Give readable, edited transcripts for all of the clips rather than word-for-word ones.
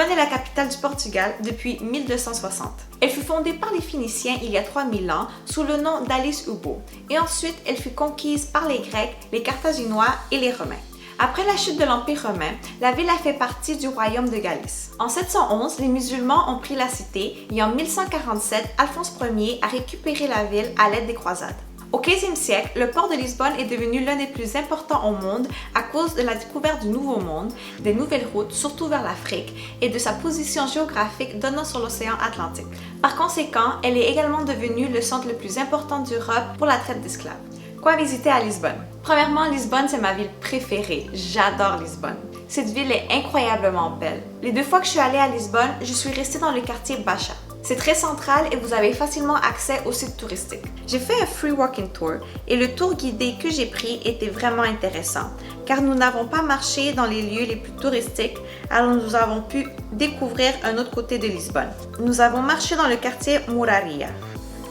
Lisbonne est la capitale du Portugal depuis 1260. Elle fut fondée par les Phéniciens il y a 3000 ans sous le nom d'Alis Ubo et ensuite elle fut conquise par les Grecs, les Carthaginois et les Romains. Après la chute de l'Empire romain, la ville a fait partie du royaume de Galice. En 711, les musulmans ont pris la cité et en 1147, Alphonse Ier a récupéré la ville à l'aide des croisades. Au 15e siècle, le port de Lisbonne est devenu l'un des plus importants au monde à cause de la découverte du Nouveau Monde, des nouvelles routes, surtout vers l'Afrique, et de sa position géographique donnant sur l'océan Atlantique. Par conséquent, elle est également devenue le centre le plus important d'Europe pour la traite d'esclaves. Quoi visiter à Lisbonne? Premièrement, Lisbonne, c'est ma ville préférée. J'adore Lisbonne. Cette ville est incroyablement belle. Les 2 fois que je suis allée à Lisbonne, je suis restée dans le quartier Baixa. C'est très central et vous avez facilement accès aux sites touristiques. J'ai fait un free walking tour et le tour guidé que j'ai pris était vraiment intéressant car nous n'avons pas marché dans les lieux les plus touristiques, alors nous avons pu découvrir un autre côté de Lisbonne. Nous avons marché dans le quartier Mouraria,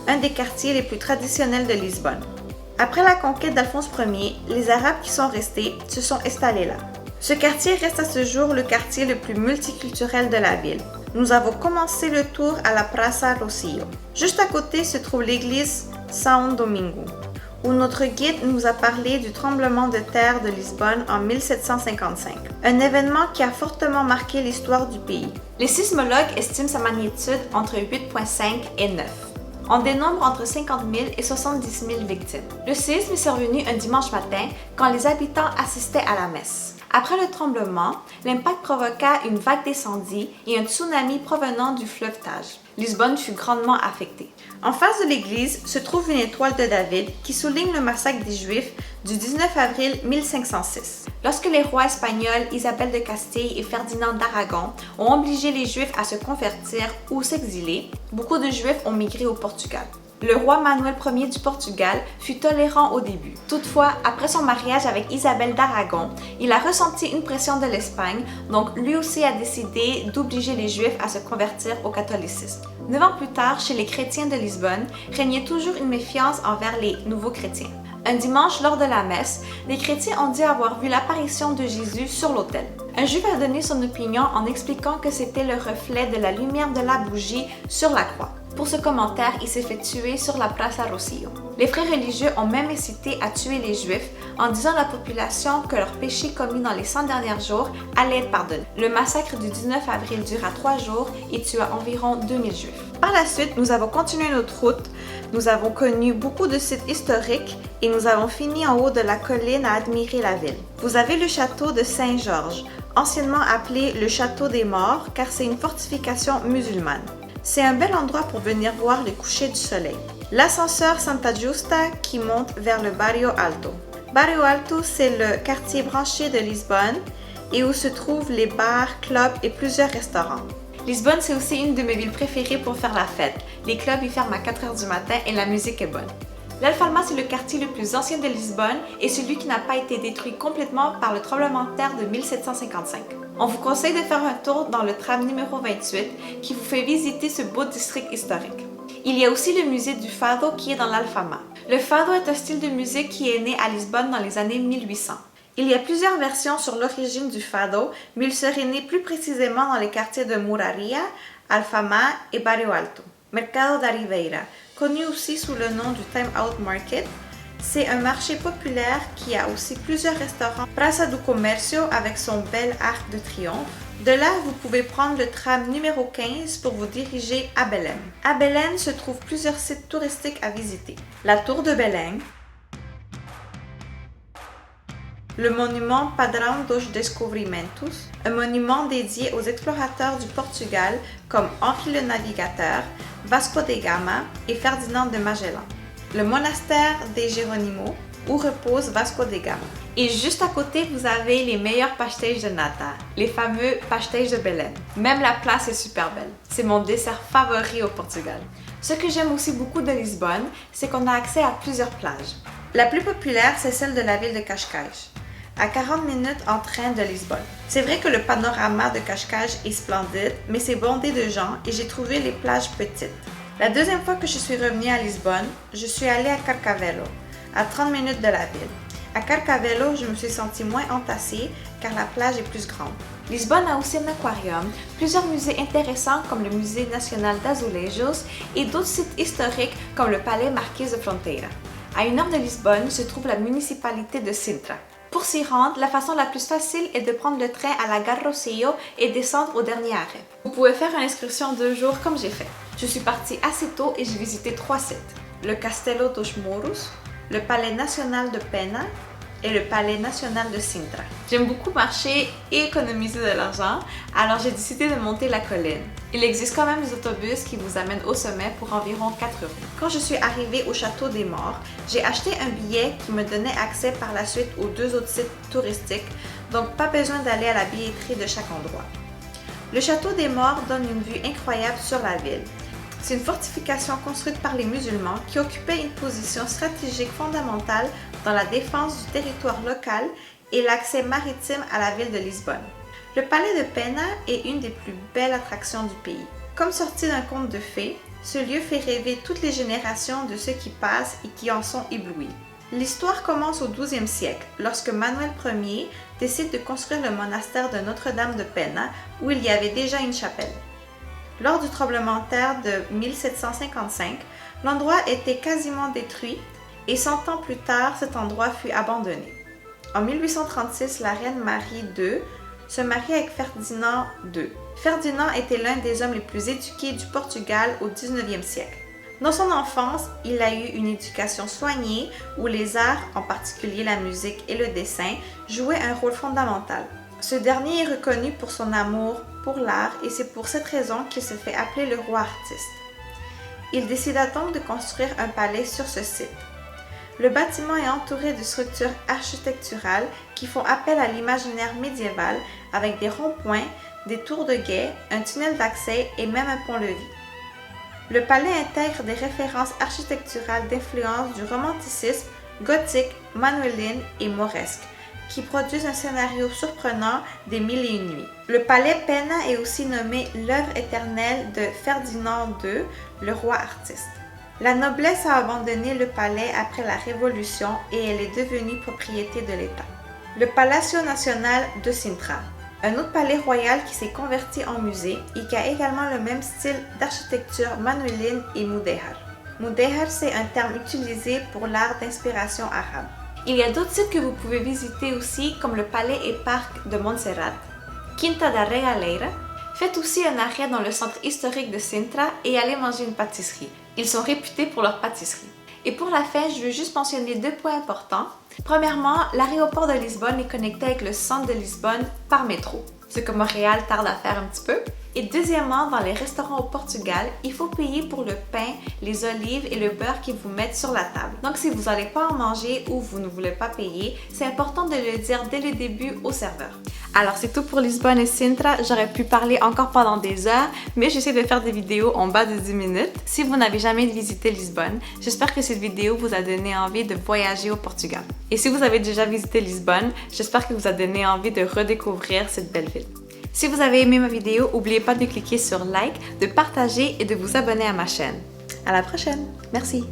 un des quartiers les plus traditionnels de Lisbonne. Après la conquête d'Alphonse Ier, les Arabes qui sont restés se sont installés là. Ce quartier reste à ce jour le quartier le plus multiculturel de la ville. Nous avons commencé le tour à la Praça Rocio. Juste à côté se trouve l'église São Domingo, où notre guide nous a parlé du tremblement de terre de Lisbonne en 1755, un événement qui a fortement marqué l'histoire du pays. Les sismologues estiment sa magnitude entre 8,5 et 9. On dénombre entre 50 000 et 70 000 victimes. Le séisme est survenu un dimanche matin quand les habitants assistaient à la messe. Après le tremblement, l'impact provoqua une vague d'incendie et un tsunami provenant du fleuve Tage. Lisbonne fut grandement affectée. En face de l'église se trouve une étoile de David qui souligne le massacre des Juifs du 19 avril 1506. Lorsque les rois espagnols Isabelle de Castille et Ferdinand d'Aragon ont obligé les Juifs à se convertir ou s'exiler, beaucoup de Juifs ont migré au Portugal. Le roi Manuel Ier du Portugal fut tolérant au début. Toutefois, après son mariage avec Isabelle d'Aragon, il a ressenti une pression de l'Espagne, donc lui aussi a décidé d'obliger les Juifs à se convertir au catholicisme. 9 ans plus tard, chez les chrétiens de Lisbonne, régnait toujours une méfiance envers les nouveaux chrétiens. Un dimanche, lors de la messe, les chrétiens ont dit avoir vu l'apparition de Jésus sur l'autel. Un juif a donné son opinion en expliquant que c'était le reflet de la lumière de la bougie sur la croix. Pour ce commentaire, il s'est fait tuer sur la Praça Rocio. Les frères religieux ont même incité à tuer les Juifs en disant à la population que leurs péchés commis dans les 100 derniers jours allaient être pardonnés. Le massacre du 19 avril dura 3 jours et tua environ 2000 Juifs. Par la suite, nous avons continué notre route. Nous avons connu beaucoup de sites historiques et nous avons fini en haut de la colline à admirer la ville. Vous avez le château de Saint-Georges, anciennement appelé le château des morts car c'est une fortification musulmane. C'est un bel endroit pour venir voir le coucher du soleil. L'ascenseur Santa Justa qui monte vers le Barrio Alto. Barrio Alto, c'est le quartier branché de Lisbonne et où se trouvent les bars, clubs et plusieurs restaurants. Lisbonne, c'est aussi une de mes villes préférées pour faire la fête. Les clubs y ferment à 4 h du matin et la musique est bonne. L'Alfama, c'est le quartier le plus ancien de Lisbonne et celui qui n'a pas été détruit complètement par le tremblement de terre de 1755. On vous conseille de faire un tour dans le tram numéro 28 qui vous fait visiter ce beau district historique. Il y a aussi le musée du Fado qui est dans l'Alfama. Le Fado est un style de musique qui est né à Lisbonne dans les années 1800. Il y a plusieurs versions sur l'origine du Fado, mais il serait né plus précisément dans les quartiers de Mouraria, Alfama et Barrio Alto. Mercado da Ribeira, connu aussi sous le nom du Time Out Market, c'est un marché populaire qui a aussi plusieurs restaurants. Praça do Comércio avec son bel arc de triomphe. De là, vous pouvez prendre le tram numéro 15 pour vous diriger à Belém. À Belém se trouvent plusieurs sites touristiques à visiter. La tour de Belém, le monument Padrão dos Descobrimentos, un monument dédié aux explorateurs du Portugal comme Henri le Navigateur, Vasco de Gama et Ferdinand de Magellan. Le monastère des Géronimos, où repose Vasco de Gama. Et juste à côté, vous avez les meilleurs pastéis de nata, les fameux pastéis de Belém. Même la place est super belle. C'est mon dessert favori au Portugal. Ce que j'aime aussi beaucoup de Lisbonne, c'est qu'on a accès à plusieurs plages. La plus populaire, c'est celle de la ville de Cascais, à 40 minutes en train de Lisbonne. C'est vrai que le panorama de Cascais est splendide, mais c'est bondé de gens et j'ai trouvé les plages petites. La deuxième fois que je suis revenue à Lisbonne, je suis allée à Carcavelos, à 30 minutes de la ville. À Carcavelos, je me suis sentie moins entassée car la plage est plus grande. Lisbonne a aussi un aquarium, plusieurs musées intéressants comme le Musée national d'Azulejos et d'autres sites historiques comme le palais Marquês de Fronteira. À 1 heure de Lisbonne se trouve la municipalité de Sintra. Pour s'y rendre, la façon la plus facile est de prendre le train à la gare Rosselló et descendre au dernier arrêt. Vous pouvez faire une excursion 2 jours comme j'ai fait. Je suis partie assez tôt et j'ai visité 3 sites. Le Castelo dos Mouros, le Palais national de Pena et le Palais national de Sintra. J'aime beaucoup marcher et économiser de l'argent, alors j'ai décidé de monter la colline. Il existe quand même des autobus qui vous amènent au sommet pour environ 4 €. Quand je suis arrivée au Château des Morts, j'ai acheté un billet qui me donnait accès par la suite aux 2 autres sites touristiques, donc pas besoin d'aller à la billetterie de chaque endroit. Le Château des Morts donne une vue incroyable sur la ville. C'est une fortification construite par les musulmans qui occupait une position stratégique fondamentale dans la défense du territoire local et l'accès maritime à la ville de Lisbonne. Le palais de Pena est une des plus belles attractions du pays. Comme sorti d'un conte de fées, ce lieu fait rêver toutes les générations de ceux qui passent et qui en sont éblouis. L'histoire commence au XIIe siècle, lorsque Manuel Ier décide de construire le monastère de Notre-Dame de Pena, où il y avait déjà une chapelle. Lors du tremblement de terre de 1755, l'endroit était quasiment détruit et 100 ans plus tard, cet endroit fut abandonné. En 1836, la reine Marie II se marie avec Ferdinand II. Ferdinand était l'un des hommes les plus éduqués du Portugal au 19e siècle. Dans son enfance, il a eu une éducation soignée où les arts, en particulier la musique et le dessin, jouaient un rôle fondamental. Ce dernier est reconnu pour son amour pour l'art et c'est pour cette raison qu'il se fait appeler le roi artiste. Il décida donc de construire un palais sur ce site. Le bâtiment est entouré de structures architecturales qui font appel à l'imaginaire médiéval avec des ronds-points, des tours de guet, un tunnel d'accès et même un pont-levis. Le palais intègre des références architecturales d'influence du romanticisme, gothique, manuélin et mauresque, qui produisent un scénario surprenant des Mille et une nuits. Le palais Pena est aussi nommé l'œuvre éternelle de Ferdinand II, le roi artiste. La noblesse a abandonné le palais après la Révolution et elle est devenue propriété de l'État. Le Palacio Nacional de Sintra, un autre palais royal qui s'est converti en musée et qui a également le même style d'architecture manuélin et mudéjar. Mudéjar, c'est un terme utilisé pour l'art d'inspiration arabe. Il y a d'autres sites que vous pouvez visiter aussi, comme le palais et parc de Montserrat, Quinta da Regaleira. Faites aussi un arrêt dans le centre historique de Sintra et allez manger une pâtisserie. Ils sont réputés pour leur pâtisserie. Et pour la fin, je veux juste mentionner 2 points importants. Premièrement, l'aéroport de Lisbonne est connecté avec le centre de Lisbonne par métro, ce que Montréal tarde à faire un petit peu. Et deuxièmement, dans les restaurants au Portugal, il faut payer pour le pain, les olives et le beurre qu'ils vous mettent sur la table. Donc si vous n'allez pas en manger ou vous ne voulez pas payer, c'est important de le dire dès le début au serveur. Alors c'est tout pour Lisbonne et Sintra, j'aurais pu parler encore pendant des heures, mais j'essaie de faire des vidéos en bas de 10 minutes. Si vous n'avez jamais visité Lisbonne, j'espère que cette vidéo vous a donné envie de voyager au Portugal. Et si vous avez déjà visité Lisbonne, j'espère que vous a donné envie de redécouvrir cette belle ville. Si vous avez aimé ma vidéo, n'oubliez pas de cliquer sur like, de partager et de vous abonner à ma chaîne. À la prochaine! Merci!